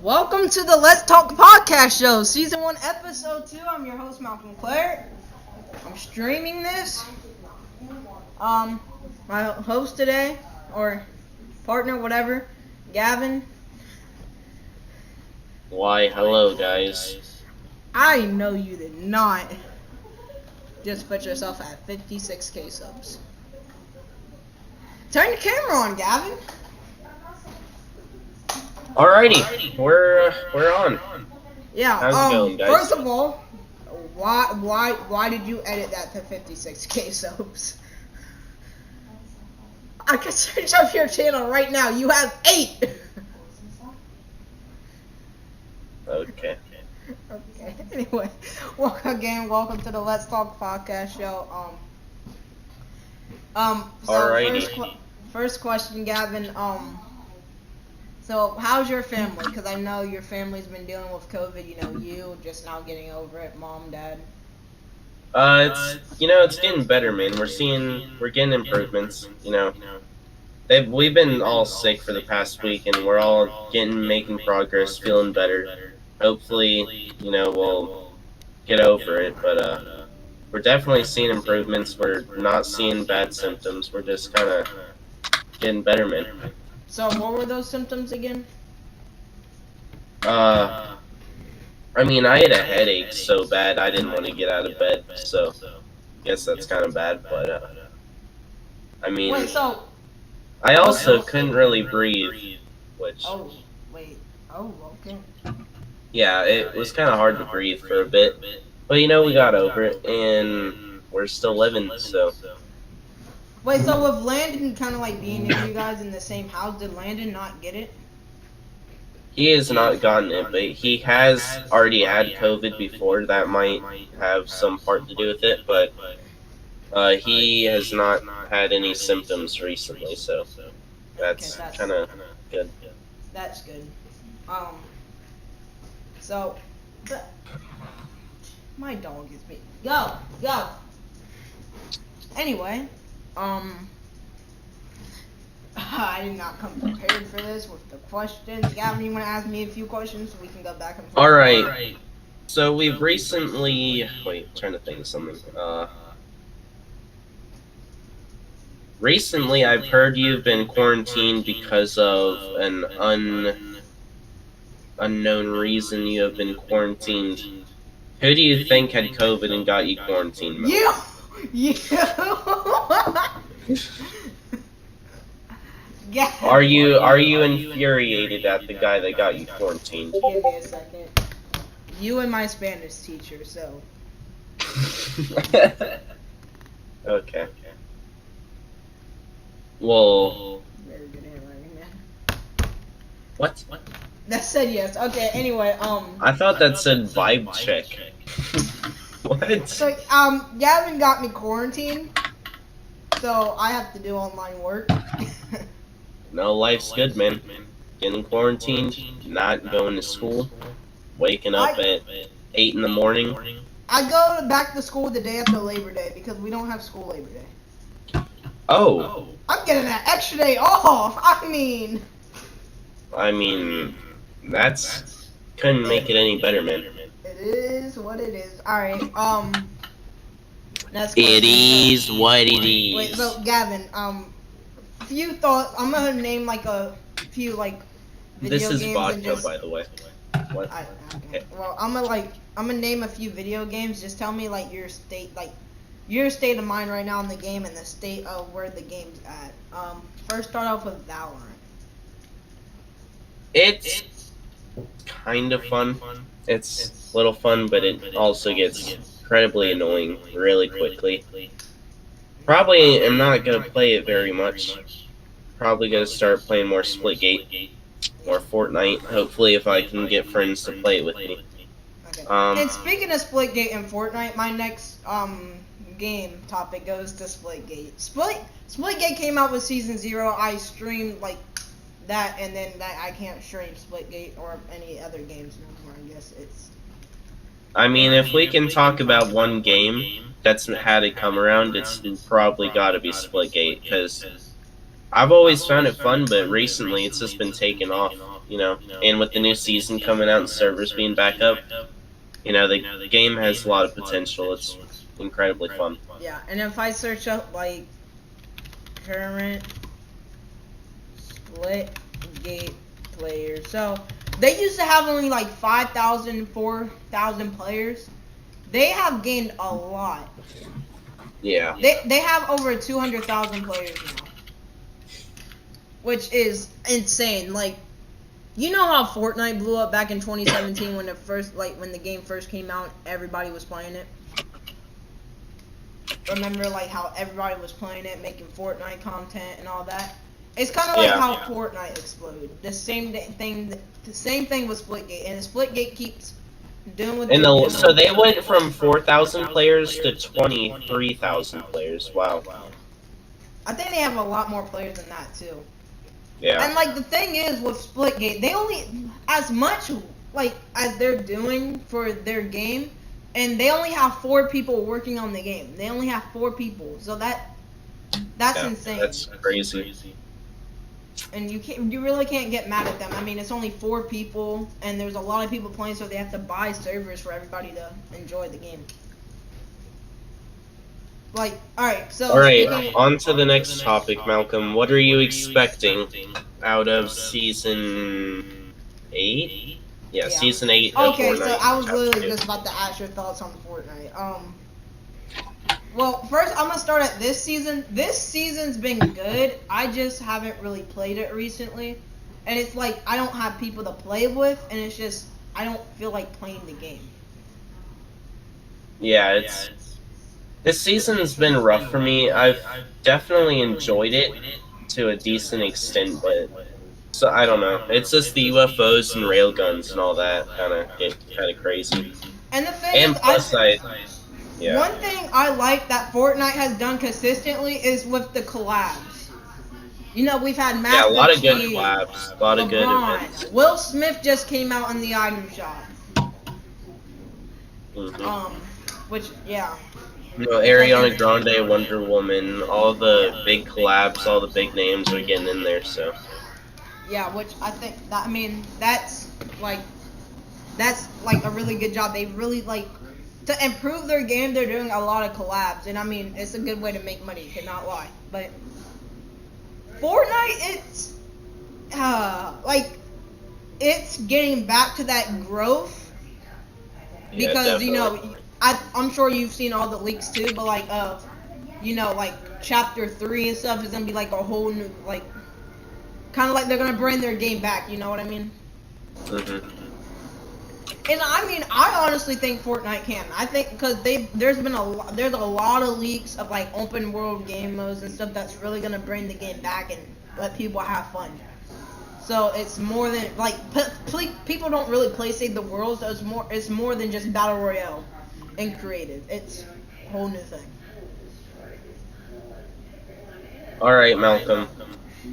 Welcome to the Let's Talk Podcast Show, Season 1, Episode 2. I'm your host, Malcolm Clare. I'm streaming this. My host today, or partner, whatever, Gavin. Why, hello, guys. I know you did not just put yourself at 56k subs. Turn your camera on, Gavin. Alrighty, we're on. Yeah. How's it going, guys? First of all, why did you edit that to 56k subs? I can search up your channel right now. You have 8. Okay. Okay. Anyway, welcome to the Let's Talk Podcast Show. So Alrighty. first question, Gavin. So how's your family? Because I know your family's been dealing with COVID. You know, you just now getting over it. Mom, dad. It's getting better, man. We're getting improvements. We've been all sick for the past week, and we're all making progress, feeling better. Hopefully, we'll get over it. But we're definitely seeing improvements. We're not seeing bad symptoms. We're just kind of getting better, man. So what were those symptoms again? I had a headache so bad I didn't want to get out of bed, so I guess that's kind of bad, but, Wait, so... I also couldn't really breathe, which... Oh, wait. Oh, okay. Yeah, it was kind of hard to breathe for a bit, but we got over it, and we're still living, so... Wait, so with Landon kind of like being near you guys in the same house, did Landon not get it? He has not gotten it, but he has already had COVID before. That might have some part to do with it, but he has not had any symptoms recently, so that's kind of good. That's good. So, my dog is being... Go! Anyway, I did not come prepared for this with the questions. Gavin, you want to ask me a few questions so we can go back and forth? Alright. So we've recently... Wait, trying to think of something. Recently, I've heard you've been quarantined because of an unknown reason you have been quarantined. Who do you think had COVID and got you quarantined, Mel? You! Yeah. Are you infuriated at the guy that got you quarantined? Give me a second. You and my Spanish teacher, so. Okay. Well. Very good handwriting, man. What? That said yes. Okay. Anyway, I thought that said vibe check. What? So Gavin got me quarantined, so I have to do online work. No, life's good, man. Getting quarantined, not going to school, waking up at 8 in the morning. I go back to school the day after Labor Day because we don't have school Labor Day. Oh. I'm getting that extra day off. I mean, that's couldn't make it any better, man. It is what it is. All right. That's it is what it is. Wait, so Gavin, few thoughts. I'm gonna name like a few like video this is games vodka, and just, by the way. What? Okay. Well, I'm gonna name a few video games. Just tell me like your state of mind right now in the game and the state of where the game's at. First start off with Valorant. It's kind of fun. It's a little fun, but it also gets incredibly annoying really quickly. Probably am not going to play it very much. Probably going to start playing more Splitgate, more Fortnite, hopefully if I can get friends to play it with me. Okay. And speaking of Splitgate and Fortnite, my next game topic goes to Splitgate. Splitgate came out with Season 0. I streamed like that, and then I can't stream Splitgate or any other games anymore. I guess it's... if we can talk about one game that's had it come around, it's probably got to be Splitgate, because I've always found it fun, but recently it's just been taken off, you know. And with the new season coming out and servers being back up, you know, the game has a lot of potential. It's incredibly fun. Yeah, and if I search up like current Splitgate players, so they used to have only like 5,000, 4,000 players. They have gained a lot. Yeah. They have over 200,000 players now, which is insane. Like, you know how Fortnite blew up back in 2017 when when the game first came out, everybody was playing it. Remember, like, how everybody was playing it, making Fortnite content and all that? It's kind of like how Fortnite exploded. The same thing with Splitgate, and Splitgate keeps doing what they're doing. So they went from 4,000 players to 23,000 players. Wow. I think they have a lot more players than that too. Yeah. And like the thing is with Splitgate, they only as much like as they're doing for their game, and they only have 4 people working on the game. They only have 4 people, so that's insane. That's crazy. And you really can't get mad at them. I mean, it's only 4 people, and there's a lot of people playing, so they have to buy servers for everybody to enjoy the game. Like, alright, so... Alright, on to the next topic, Malcolm. What are you expecting out of Season 8? Yeah, Season 8 of Okay, Fortnite. so I was literally just about to ask your thoughts on Fortnite. Well, first I'm gonna start at this season. This season's been good. I just haven't really played it recently, and it's like I don't have people to play with, and it's just I don't feel like playing the game. Yeah, this season's been rough for me. I've definitely enjoyed it to a decent extent, but so I don't know. It's just the UFOs and railguns and all that get kind of crazy. And the thing and is, plus yeah. One thing I like that Fortnite has done consistently is with the collabs. You know, we've had Master a lot of good Chief, collabs, a lot of good events. Will Smith just came out in the item shop. Which, yeah. You know, Ariana Grande, Wonder Woman, all the big collabs, all the big names are getting in there, so. Yeah, which I think that, I mean, that's like a really good job. They really to improve their game, they're doing a lot of collabs, and I mean, it's a good way to make money, cannot lie. But Fortnite, it's getting back to that growth because, you know, I'm sure you've seen all the leaks too, but like chapter 3 and stuff is gonna be like a whole new, like, kind of like they're gonna bring their game back, you know what I mean? And I mean, I honestly think Fortnite can. I think because there's a lot of leaks of like open world game modes and stuff that's really gonna bring the game back and let people have fun. So it's more than like people don't really play Save the World, so it's more than just battle royale and creative. It's a whole new thing. All right, Malcolm.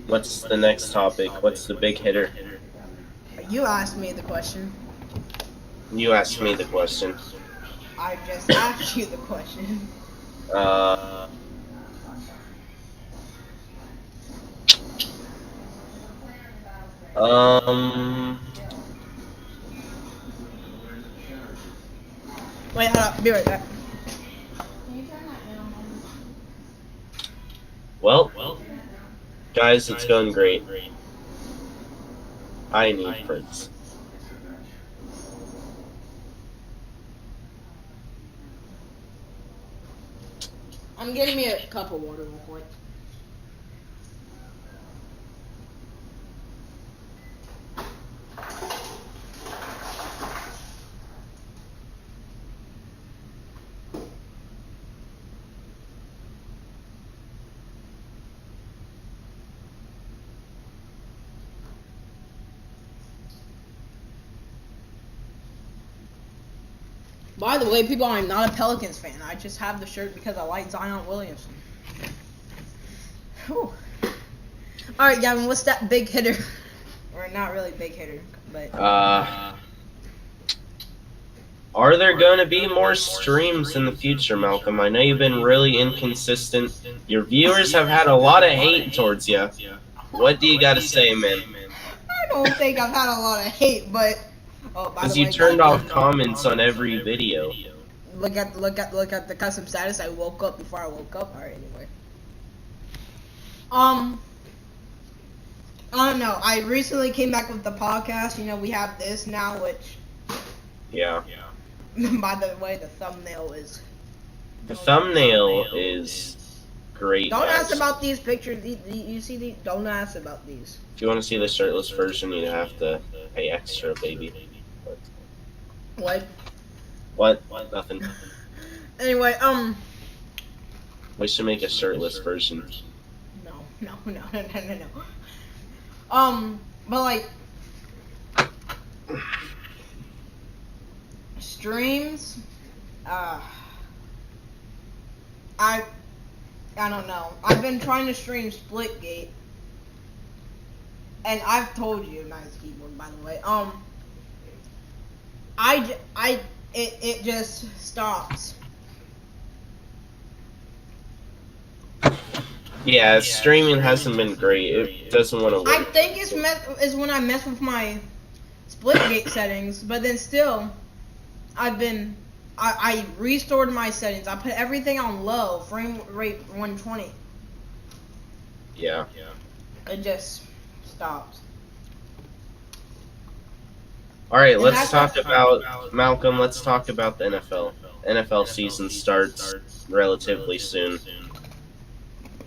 What's the next topic? What's the big hitter? You asked me the question. You asked me the question. I just asked you the question. Wait, hold up. Be right back. Well, guys, it's going great. I need friends. I'm getting me a cup of water real quick. By the way, people, I'm not a Pelicans fan. I just have the shirt because I like Zion Williamson. Whew. Alright, Gavin, what's that big hitter? Or not really big hitter, but... Are there going to be more streams in the future, Malcolm? I know you've been really inconsistent. Your viewers have had a lot of hate towards you. What do you got to say, man? I don't think I've had a lot of hate, but oh, by the Because way, you turned off comments on every video. Look at the custom status. I woke up before I woke up. All right, anyway. I don't know. I recently came back with the podcast. You know, we have this now, which. Yeah. By the way, the thumbnail is. The thumbnail is great. Don't ask about these pictures. You see these? Don't ask about these. If you want to see the shirtless version, you have to pay extra, baby. What? What? Nothing. Anyway, We should make a shirtless version. No. But like streams, I don't know. I've been trying to stream Splitgate, and I've told you, nice keyboard by the way. It just stops. Yeah, streaming hasn't been great. It doesn't want to work. I think it's when I mess with my Splitgate settings, but then still, I restored my settings. I put everything on low, frame rate 120. Yeah. It just stops. Alright, let's talk about, Malcolm, let's talk about the NFL. NFL season starts relatively soon.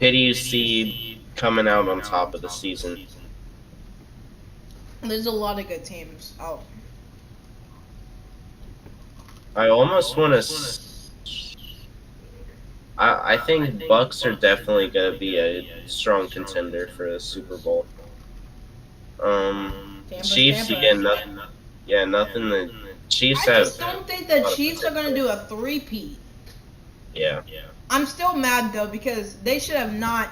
Who do you see coming out on top of the season? There's a lot of good teams. Oh. I almost want to... I think Bucks are definitely going to be a strong contender for the Super Bowl. Chiefs, again, nothing. Yeah, nothing. The Chiefs have... I just don't think the Chiefs are going to do a three-peat. Yeah. I'm still mad, though, because they should have not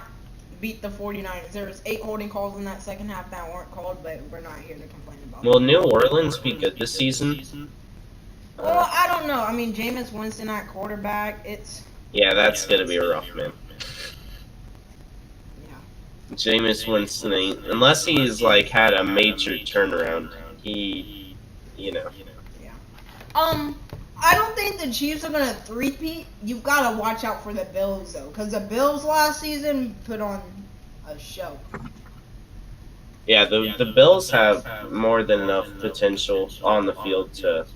beat the 49ers. There was 8 holding calls in that second half that weren't called, but we're not here to complain about Will New Orleans be good this season? Well, I don't know. I mean, Jameis Winston at quarterback, it's... Yeah, that's going to be rough, man. Yeah. Jameis Winston ain't... Unless he's, like, had a major turnaround. He... You know. Yeah. I don't think the Chiefs are gonna three-peat. You've got to watch out for the Bills, though, because the Bills last season put on a show. Yeah, the Bills have more than enough potential on the field to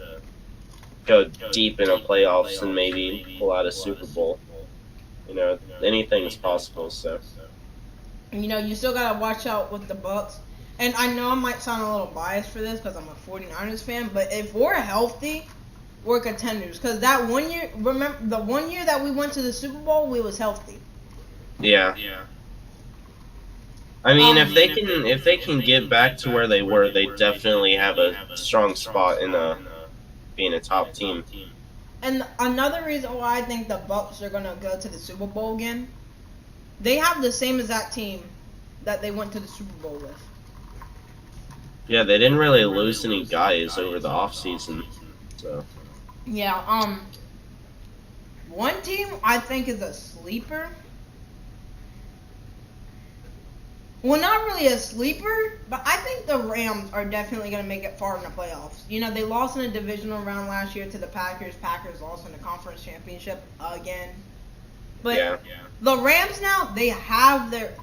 go deep in a playoffs and maybe pull out a Super Bowl. You know, anything is possible. So. You know, you still gotta watch out with the Bucks. And I know I might sound a little biased for this because I'm a 49ers fan, but if we're healthy, we're contenders. Because that 1 year, remember the 1 year that we went to the Super Bowl, we was healthy. Yeah. I mean, if they can get back to where they were, they definitely have a strong spot in being a top team. And another reason why I think the Bucks are gonna go to the Super Bowl again, they have the same exact team that they went to the Super Bowl with. Yeah, they didn't really lose any guys over the offseason, so. Yeah, one team I think is a sleeper. Well, not really a sleeper, but I think the Rams are definitely going to make it far in the playoffs. You know, they lost in a divisional round last year to the Packers. Packers lost in the conference championship again. But the Rams now, they have their,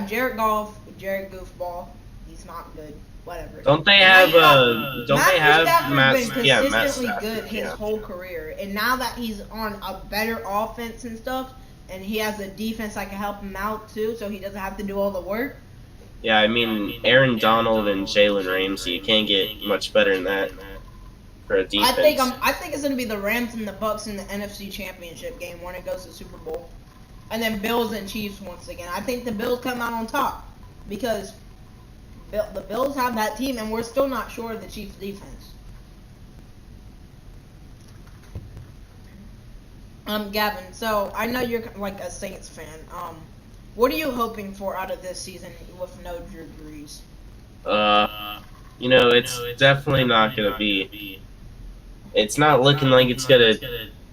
Jared Goff, Jared Goofball, he's not good. Whatever. Don't they have Matt Stafford's been consistently good his whole career, and now that he's on a better offense and stuff, and he has a defense that can help him out too, so he doesn't have to do all the work. Yeah, I mean Aaron Donald and Jalen Ramsey, you can't get much better than that for a defense. I think it's gonna be the Rams and the Bucks in the NFC Championship game when it goes to Super Bowl, and then Bills and Chiefs once again. I think the Bills come out on top because the Bills have that team, and we're still not sure of the Chiefs' defense. Gavin, so I know you're like a Saints fan. What are you hoping for out of this season with no Drew Brees? You know, it's definitely not going to be it's not looking like it's gonna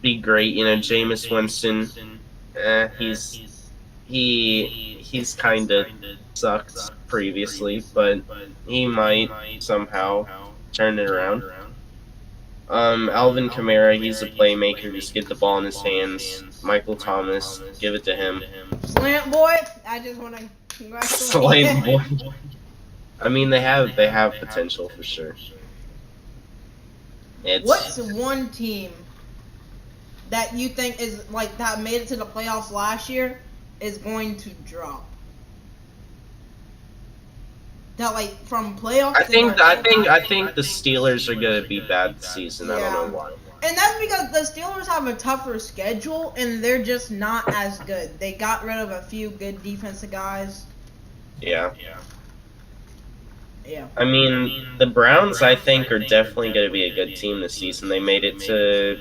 be great. You know, Jameis Winston, he's kind of sucked previously, but he might somehow turn it around. Alvin Kamara, he's a playmaker. Just get the ball in his hands. Michael Thomas, give it to him. Slant boy, I just want to congratulate Slant boy. I mean, they have potential for sure. What's one team that you think is like that made it to the playoffs last year is going to drop? That like from playoffs. I think the Steelers are gonna be bad this season. I don't know why. And that's because the Steelers have a tougher schedule and they're just not as good. They got rid of a few good defensive guys. Yeah. Yeah. I mean, the Browns, I think, are definitely going to be a good team this season. They made it to...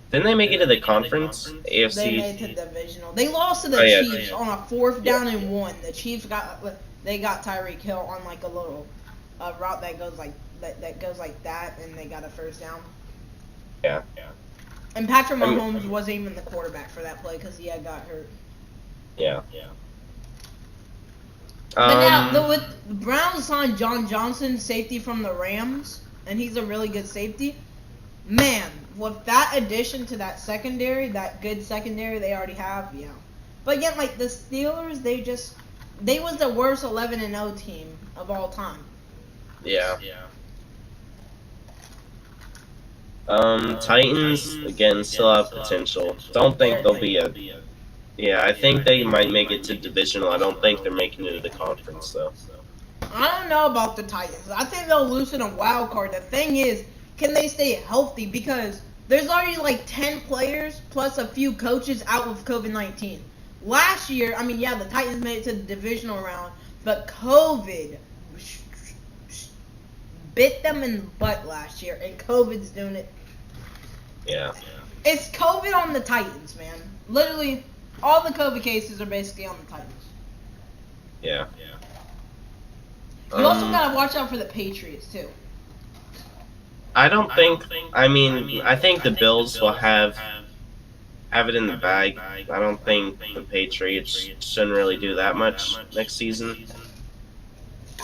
Didn't they make it to the conference? AFC? They made it to divisional. They lost to the Chiefs on a 4th down and 1. The Chiefs got Tyreek Hill on like a little route that goes like that, and they got a 1st down. Yeah. And Patrick Mahomes wasn't even the quarterback for that play because he had got hurt. Yeah. But now, the Browns signed John Johnson, safety from the Rams, and he's a really good safety. Man, with that addition to that secondary, that good secondary they already have, yeah. But again, like the Steelers, they was the worst 11-0 team of all time. Yeah. Titans, again, still have potential. Don't think they'll be a... Yeah, I think they might make it to divisional. I don't think they're making it to the conference, though. I don't know about the Titans. I think they'll lose in a wild card. The thing is, can they stay healthy? Because there's already like 10 players plus a few coaches out with COVID-19. Last year, I mean, yeah, the Titans made it to the divisional round, but COVID bit them in the butt last year, and COVID's doing it. Yeah. It's COVID on the Titans, man. Literally... all the COVID cases are basically on the Titans. Yeah. You also gotta watch out for the Patriots too. I don't think. I mean, I think the Bills will have it in the bag. I don't think the Patriots shouldn't really do that much next season.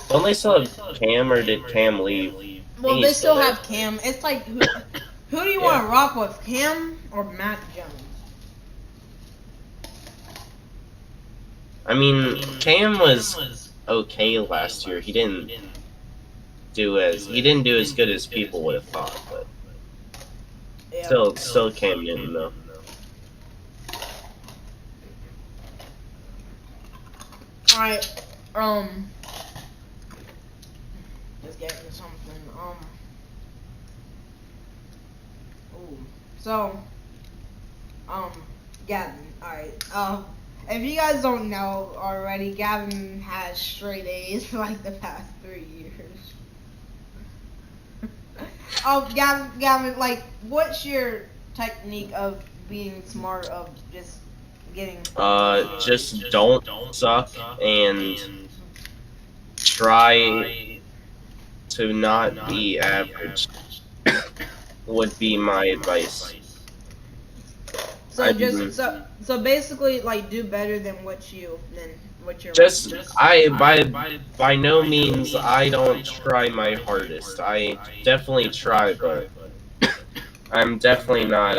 Don't they still have Cam, or did Cam leave? Well, they still have Cam. It's like who do you want to rock with, Cam or Mac Jones? I mean, Cam was okay last year. He didn't do as good as people would have thought, but still Cam Newton though. Alright, let's get into something. Gavin. Alright, if you guys don't know already, Gavin has straight A's for like the past 3 years. Gavin, like, what's your technique of being smart, of just getting... just don't suck and try to not be average would be my advice. So basically, like, do better than what you're. By no means I don't try my hardest. I definitely try, but I'm definitely not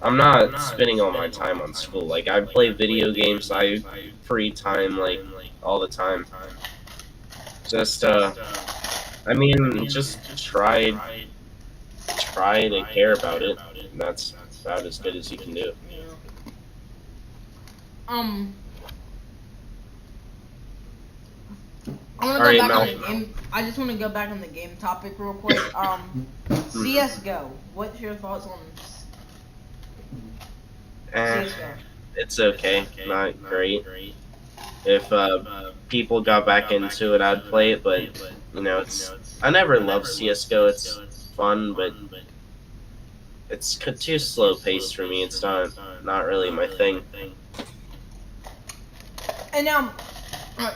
I'm not spending all my time on school. Like, I play video games. I free time like all the time. Just I mean, just try to care about it. And that's about as good as you can do. I just want to go back on the game topic real quick. CS:GO. What's your thoughts on CS:GO? It's okay, not great. If people got back into it, I'd play it, but you know, I never loved CS:GO. It's fun, but it's too slow paced for me. It's not really my thing. And now,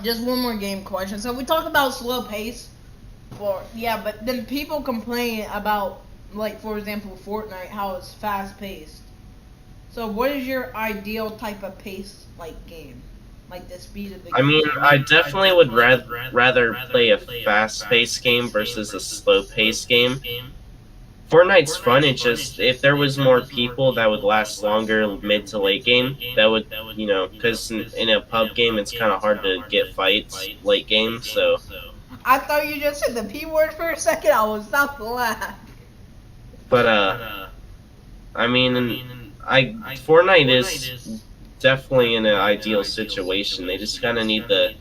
just one more game question. So we talk about slow pace. Well, yeah, but then people complain about, like, for example, Fortnite, how it's fast paced. So, what is your ideal type of pace, like, game? Like, the speed of the I game? mean, I definitely would rather play a fast-paced game versus a slow-paced game. Fortnite's fun. It's just if there was more people that would last longer mid to late game, that would because in a pub game it's kind of hard to get fights late game. So, I thought you just said the P word for a second. I was about to laugh. but I mean, I Fortnite is definitely in an ideal situation. They just kind of need to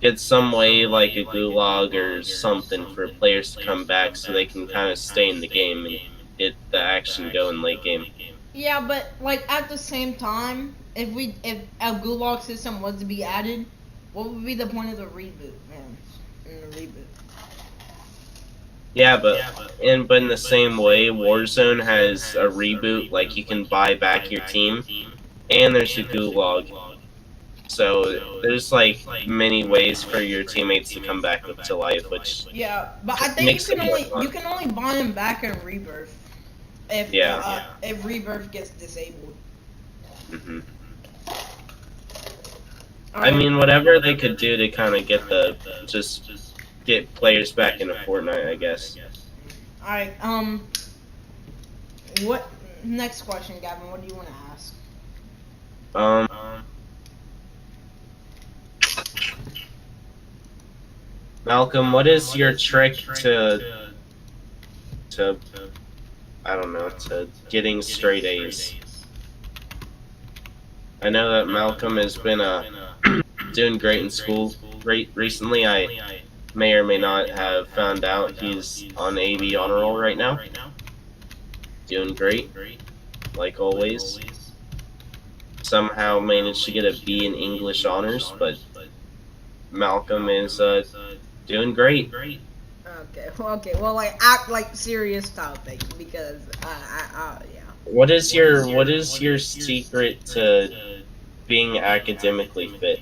get some way like a gulag or something for players to come back so they can kind of stay in the game and get the action going late game. Yeah, but like at the same time, if a gulag system was to be added, what would be the point of the reboot, man? In the reboot. Yeah, but in the same way, Warzone has a reboot, like you can buy back your team, and there's a gulag. So there's like many ways for your teammates to come back up to life, which Yeah, but I think makes you it can more only fun. buy them back in Rebirth if Rebirth gets disabled. Hmm. I mean, whatever they could do to kind of just get players back into Fortnite, I guess. All right. What next question, Gavin? What do you want to ask? Um, Malcolm, what is your trick to I don't know, to getting straight A's? I know that Malcolm has been doing great in school. Recently, I may or may not have found out he's on AB honor roll right now. Doing great, like always. Somehow managed to get a B in English honors, but Malcolm is doing great. Okay. Well, like act like serious topic because yeah. What is your secret to being academically fit?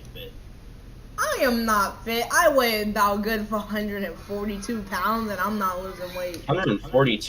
I am not fit. I weigh about good for 142 pounds, and I'm not losing weight. 142